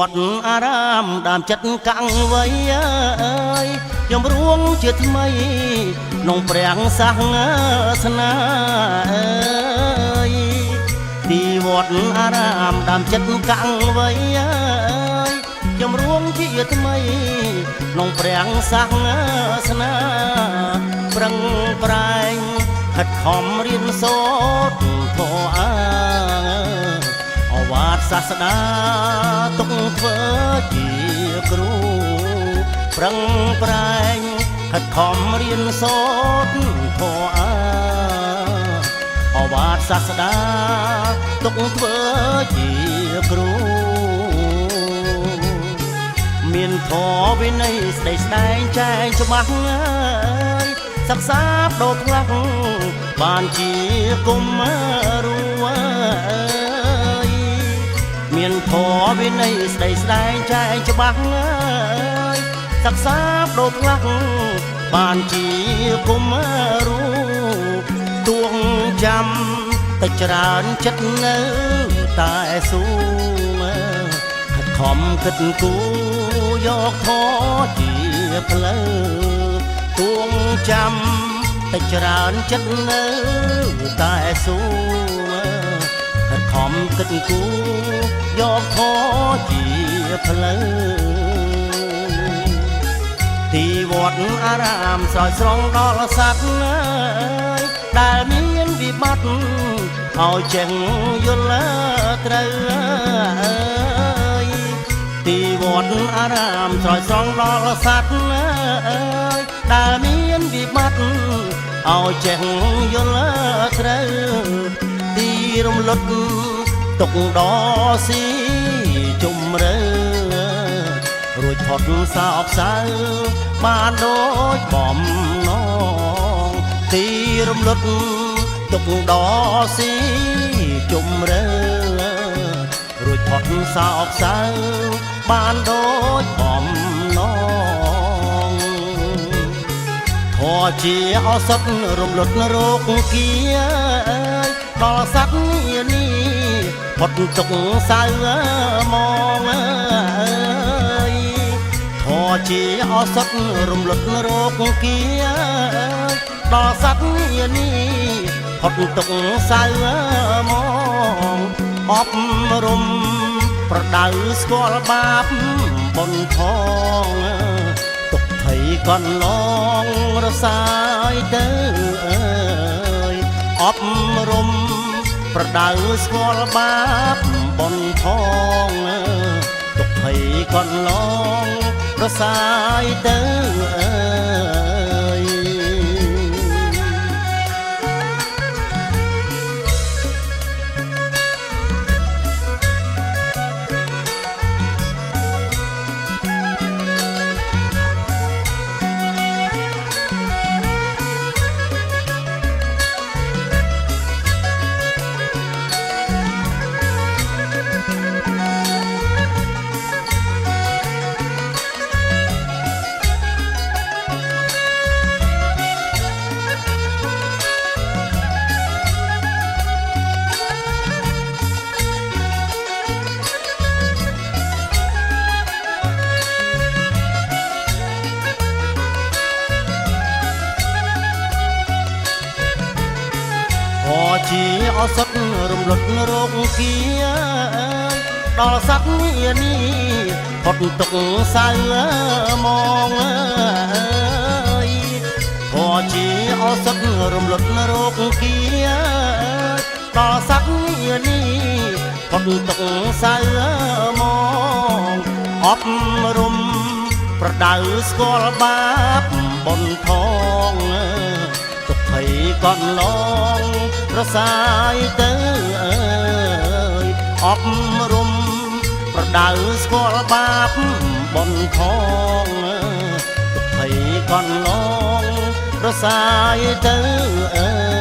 ត្តអារាមដើមចិត្តកាំងវៃអើយខ្ញុំរួងជាថ្មីក្នុងព្រះសាសនាអើយទីវត្តអារាមដើមចិត្តកាំងវៃអើយខ្ញុំរួងជាថ្មីក្នុងព្រះសាសនាប្រឹងប្រែងខិតខំរៀនសូត្រធម៌អវាទសាស្តាទុកធ្វើជាគ្រូប្រឹងប្រែងខិតខំរៀនសូត្រធម៌អវាទសាស្តាទុកធ្វើជាគ្រូមានធម៌វិន័យស្ដីស្ដែងចែងច្បាស់សិក្សាបដូរផ្លាស់បានជាគុំរួមានធម៌វិន័យស្ដីស្ដែងចែងច្បាស់សិក្សាបដូរផ្លាស់បានជាគុំរួទួងចាំតែច្រើនចិត្តនៅតែស៊ូខិតខំគិតគូយកធម៌ជាផ្លូវទួងចាំតែច្រើនចិត្តនៅតែស៊ូខិតខំគិតគូយកធម៌ជាផ្លូវទីវត្តអារាមស្រោចស្រង់ដល់សត្វដែលមានវិបត្តិឲ្យចេះយល់ត្រូវទីវត្តអារាមស្រោចស្រង់ដល់សត្វដែលមានវិបត្តិឲ្យចេះយល់ត្រូវទីរំលត់ទុកដល់ស៊ីជំរឿរួចផុតសោកសៅបានដូចបំណងទីរំលត់ទុកដល់ស៊ីជំរឿរួចផុតសោកសៅបានដូចបំណងធម៌ជាឱសថរំលត់រោគគាដល់សត្វនេះផុតទុកសៅមកធម៌ជាឱសថរំលត់រោគគាដល់សត្វនេះផុតទុកសៅមកអប់រំប្រដៅស្គាល់បាបបុណ្យផងទុកភ័យកន្លងរសាយទៅអើយអប់រំប្រដៅស្គាល់បាបបុណ្យផងទុកភ័យកន្លងរសាយទៅអើយជាឱសថរំលត់រោគគាដល់សត្វនេះផុតទុកសៅមកធម៌ជាឱសថរំលត់រោគគាដល់សត្វនេះផុតទុកសៅមកអប់រំប្រដៅស្គាល់បាបបុណ្យផងទុកភ័យកន្លងរសាយទៅអើយអប់រំប្រដៅស្គាល់បាបបុណ្យផងទុកភ័យកន្លងរសាយទៅអើយ